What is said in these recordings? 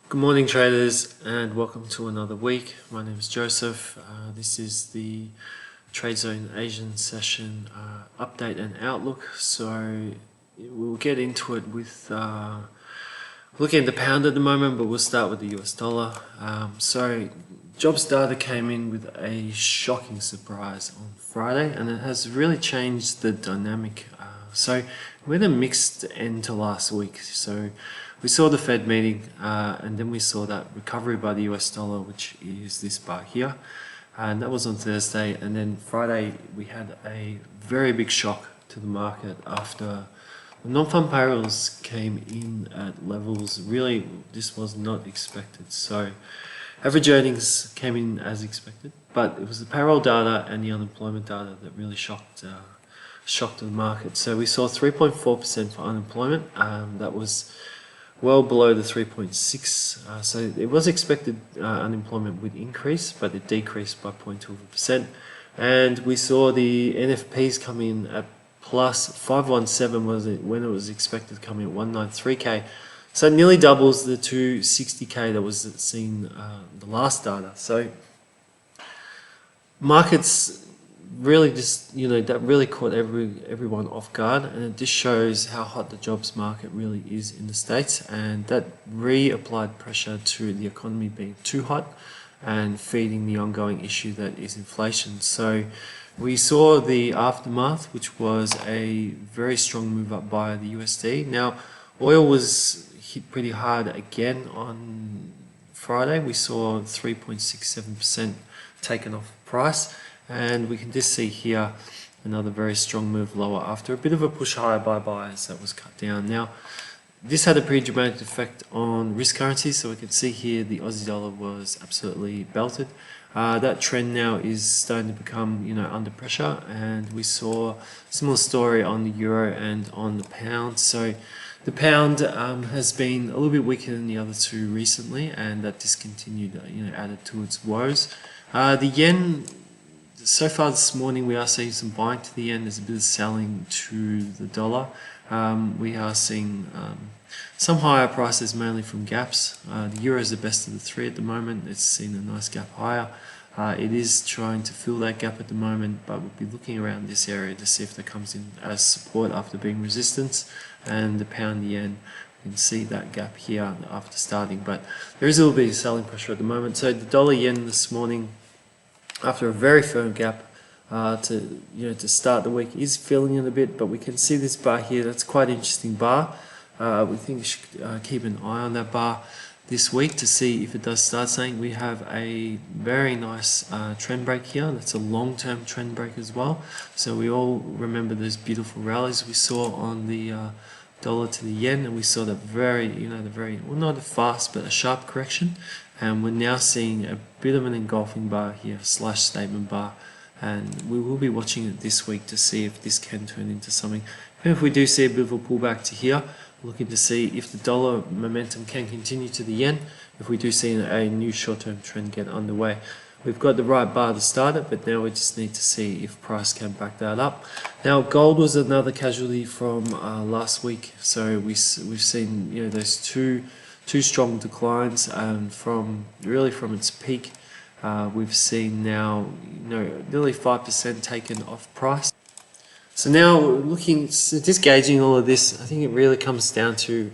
Good morning traders and welcome to another week. My name is Joseph. This is the Trade Zone Asian session update and outlook. So we'll get into it with looking at the pound at the moment, but we'll start with the US dollar. So jobs data came in with a shocking surprise on Friday, and it has really changed the dynamic. So we had a mixed end to last week. So we saw the Fed meeting, and then we saw that recovery by the US dollar, which is this bar here, and that was on Thursday. And then Friday we had a very big shock to the market after the non-farm payrolls came in at levels really this was not expected. So average earnings came in as expected, but it was the payroll data and the unemployment data that really shocked the market. So we saw 3.4% for unemployment. That was well below the 3.6. So it was expected unemployment would increase, but it decreased by 0.2%. And we saw the NFPs come in at plus 517 was it when it was expected to come in at 193k. So it nearly doubles the 260k that was seen the last data. So markets really just, that really caught everyone off guard, and it just shows how hot the jobs market really is in the States, and that reapplied pressure to the economy being too hot and feeding the ongoing issue that is inflation. So we saw the aftermath, which was a very strong move up by the USD. Now oil was hit pretty hard again on Friday. We saw 3.67% taken off price. And we can just see here another very strong move lower after a bit of a push higher by buyers that was cut down. Now, this had a pretty dramatic effect on risk currencies. So we can see here the Aussie dollar was absolutely belted. That trend now is starting to become, under pressure. And we saw a similar story on the euro and on the pound. So the pound has been a little bit weaker than the other two recently, and that discontinued, added to its woes. The yen, so far this morning we are seeing some buying to the yen. There's a bit of selling to the dollar. We are seeing some higher prices, mainly from gaps. The euro is the best of the three at the moment. It's seen a nice gap higher. It is trying to fill that gap at the moment, but we'll be looking around this area to see if that comes in as support after being resistance. And the pound yen, you can see that gap here after starting, but there is a little bit of selling pressure at the moment. So the dollar yen this morning, after a very firm gap to start the week, is filling in a bit, but we can see this bar here. That's quite an interesting bar. We think we should keep an eye on that bar this week to see if it does start saying. We have a very nice trend break here. That's a long-term trend break as well. So we all remember those beautiful rallies we saw on the dollar to the yen, and we saw that very, well, not a fast but a sharp correction. And we're now seeing a bit of an engulfing bar here, slash statement bar, and we will be watching it this week to see if this can turn into something. And if we do see a bit of a pullback to here, looking to see if the dollar momentum can continue to the yen, if we do see a new short-term trend get underway. We've got the right bar to start it, but now we just need to see if price can back that up. Now gold was another casualty from last week. So we've seen those two strong declines, and from its peak we've seen now nearly 5% taken off price. So now just gauging all of this, I think it really comes down to,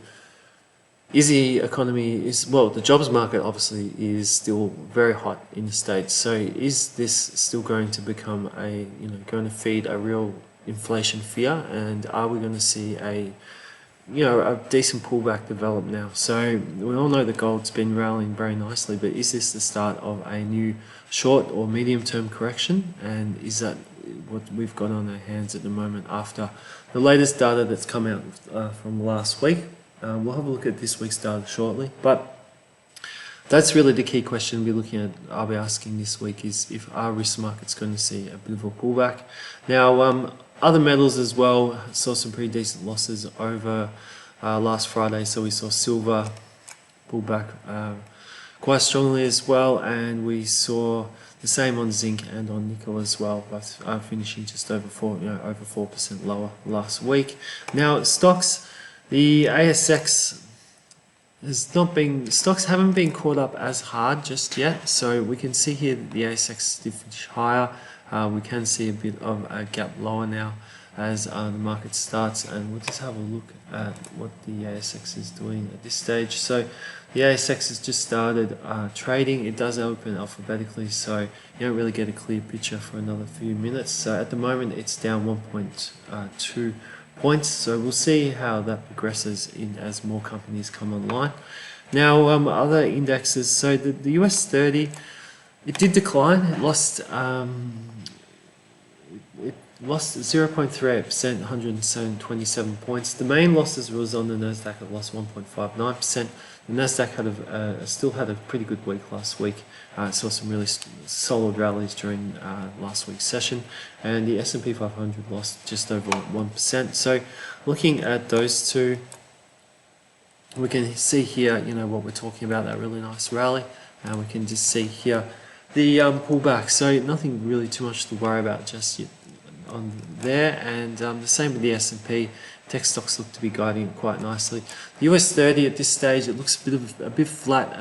the jobs market obviously is still very hot in the States. So is this still going to become going to feed a real inflation fear, and are we going to see a decent pullback develop now? So we all know that gold's been rallying very nicely, but is this the start of a new short or medium term correction? And is that what we've got on our hands at the moment after the latest data that's come out from last week? We'll have a look at this week's data shortly, but that's really the key question I'll be asking this week, is if our risk market's going to see a bit of a pullback. Now, other metals as well saw some pretty decent losses over last Friday. So we saw silver pull back quite strongly as well, and we saw the same on zinc and on nickel as well, both finishing just over 4% lower last week. Now stocks, the ASX stocks haven't been caught up as hard just yet. So we can see here that the ASX is different higher. We can see a bit of a gap lower now as the market starts, and we'll just have a look at what the ASX is doing at this stage. So the ASX has just started trading. It does open alphabetically, so you don't really get a clear picture for another few minutes. So at the moment it's down 1.2 points, so we'll see how that progresses as more companies come online. Now other indexes, so the US 30, it did decline. It lost 0.38%, 127 points. The main losses was on the NASDAQ. It lost 1.59%. The NASDAQ still had a pretty good week last week. Saw some really solid rallies during last week's session, and the S&P 500 lost just over 1%. So looking at those two, we can see here, what we're talking about, that really nice rally, and we can just see here the pullback. So nothing really too much to worry about just yet on there, and the same with the S&P. Tech stocks look to be guiding it quite nicely. The US 30 at this stage, it looks a bit flat.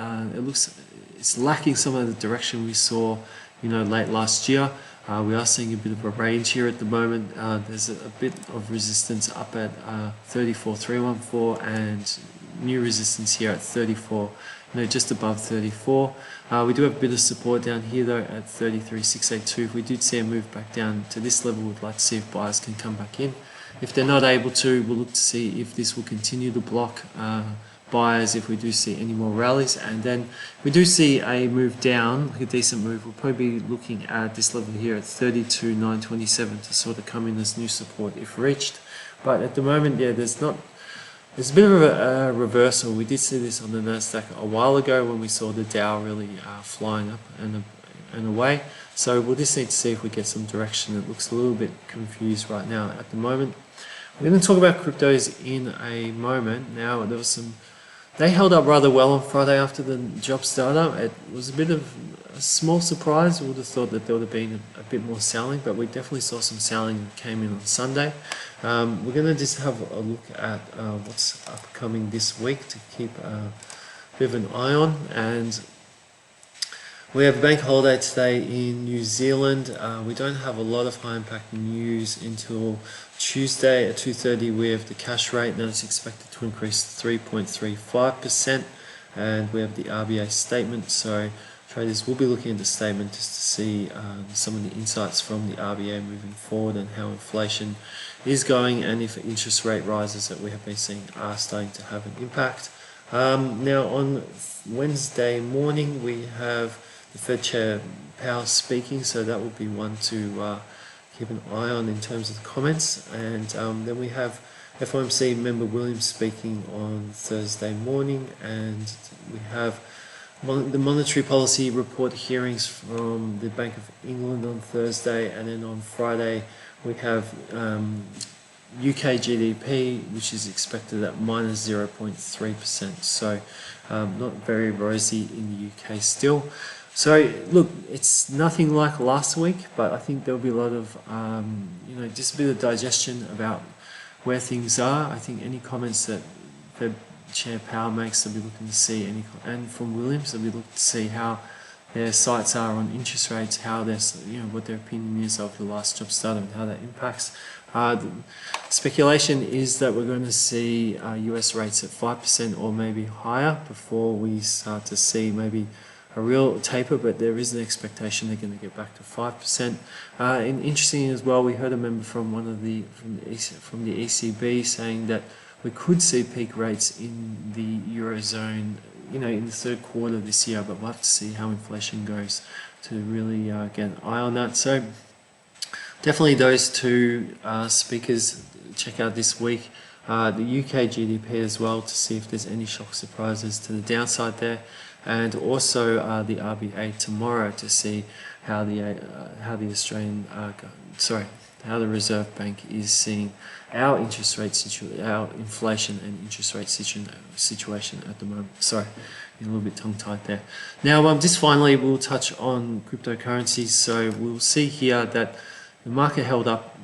It's lacking some of the direction we saw, late last year. We are seeing a bit of a range here at the moment. There's a bit of resistance up at 34,314 and new resistance here at 34, just above 34. We do have a bit of support down here though at 33,682. If we did see a move back down to this level, we'd like to see if buyers can come back in. If they're not able to, we'll look to see if this will continue to block buyers if we do see any more rallies. And then if we do see a move down, like a decent move, we'll probably be looking at this level here at 32,927 to sort of come in as new support if reached. But at the moment, there's a bit of a reversal. We did see this on the NASDAQ a while ago when we saw the Dow really flying up and away. So we'll just need to see if we get some direction. It looks a little bit confused right now at the moment. We're going to talk about cryptos in a moment. Now, they held up rather well on Friday after the job startup. It was a bit of a small surprise. We would have thought that there would have been a bit more selling, but we definitely saw some selling that came in on Sunday. We're going to just have a look at what's upcoming this week to keep a bit of an eye on. And we have a bank holiday today in New Zealand. We don't have a lot of high impact news until Tuesday at 2:30. We have the cash rate, now it's expected to increase 3.35%, and we have the RBA statement. So traders will be looking at the statement just to see some of the insights from the RBA moving forward and how inflation is going, and if interest rate rises that we have been seeing are starting to have an impact. Now on Wednesday morning we have the Fed Chair Powell speaking, so that will be one to keep an eye on in terms of the comments. And then we have FOMC member Williams speaking on Thursday morning, and we have the monetary policy report hearings from the Bank of England on Thursday, and then on Friday we have UK GDP, which is expected at minus 0.3%. So not very rosy in the UK still. So look, it's nothing like last week, but I think there'll be a lot of just a bit of digestion about where things are. I think any comments that Fed Chair Powell makes, they'll be looking to see and from Williams, they'll be looking to see how their sights are on interest rates, how their what their opinion is of the last job start and how that impacts. The speculation is that we're going to see US rates at 5% or maybe higher before we start to see maybe a real taper, but there is an expectation they're going to get back to 5%. And interesting as well, we heard a member from from the ECB saying that we could see peak rates in the Eurozone, in the third quarter of this year, but we'll have to see how inflation goes to really get an eye on that. So definitely those two speakers check out this week. The UK GDP as well, to see if there's any shock surprises to the downside there, and also the RBA tomorrow to see how the how the Reserve Bank is seeing our interest rate our inflation and interest rate situation at the moment. Sorry, a little bit tongue-tied there. Now, just finally, we'll touch on cryptocurrencies. So we'll see here that the market held up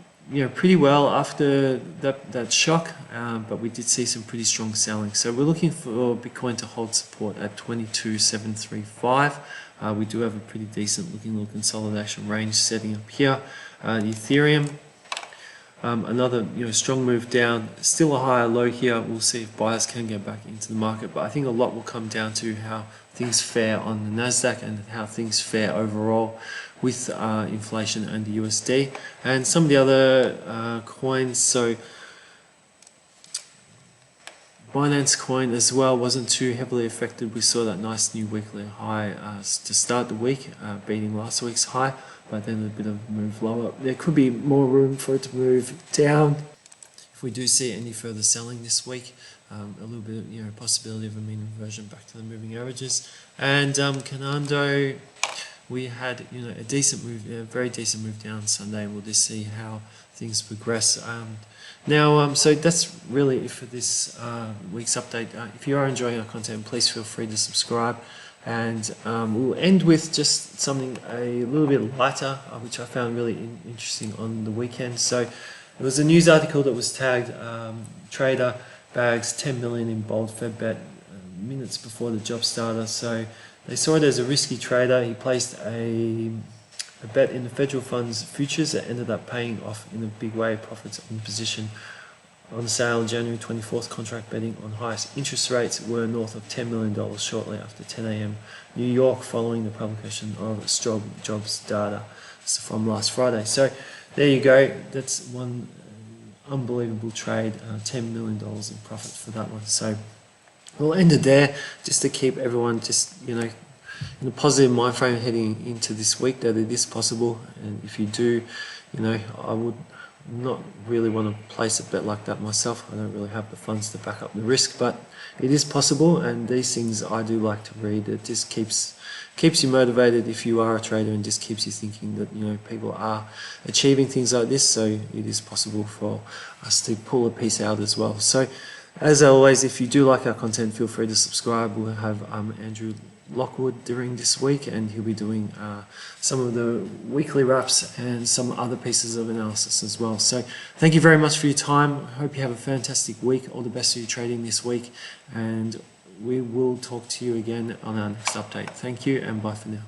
pretty well after that shock, but we did see some pretty strong selling. So we're looking for Bitcoin to hold support at 22,735. We do have a pretty decent looking little consolidation range setting up here. The Ethereum, another strong move down, still a higher low here. We'll see if buyers can get back into the market, but I think a lot will come down to how things fare on the NASDAQ and how things fare overall with inflation and the USD and some of the other coins. So Binance coin as well wasn't too heavily affected. We saw that nice new weekly high to start the week, beating last week's high, but then a bit of a move lower. There could be more room for it to move down if we do see any further selling this week. A little bit of possibility of a mean reversion back to the moving averages. And Canando, we had a decent move, a very decent move down Sunday. We'll just see how things progress. Now, so that's really it for this week's update. If you are enjoying our content, please feel free to subscribe. And we'll end with just something a little bit lighter, which I found really interesting on the weekend. So there was a news article that was tagged, trader bags 10 million in bold Fed bet minutes before the job starter. So they saw it as a risky trader. He placed a bet in the federal funds futures that ended up paying off in a big way. Profits on the position on sale January 24th. Contract betting on highest interest rates were north of $10 million shortly after 10 a.m. New York, following the publication of strong jobs data from last Friday. So there you go. That's one unbelievable trade. $10 million in profit for that one. So we'll end it there, just to keep everyone just in a positive mind frame heading into this week, that it is possible. And if you do, I would not really want to place a bet like that myself. I don't really have the funds to back up the risk, but it is possible. And these things I do like to read. It just keeps you motivated if you are a trader, and just keeps you thinking that people are achieving things like this. So it is possible for us to pull a piece out as well. So as always, if you do like our content, feel free to subscribe. We'll have Andrew Lockwood during this week, and he'll be doing some of the weekly wraps and some other pieces of analysis as well. So thank you very much for your time. I hope you have a fantastic week. All the best for your trading this week, and we will talk to you again on our next update. Thank you, and bye for now.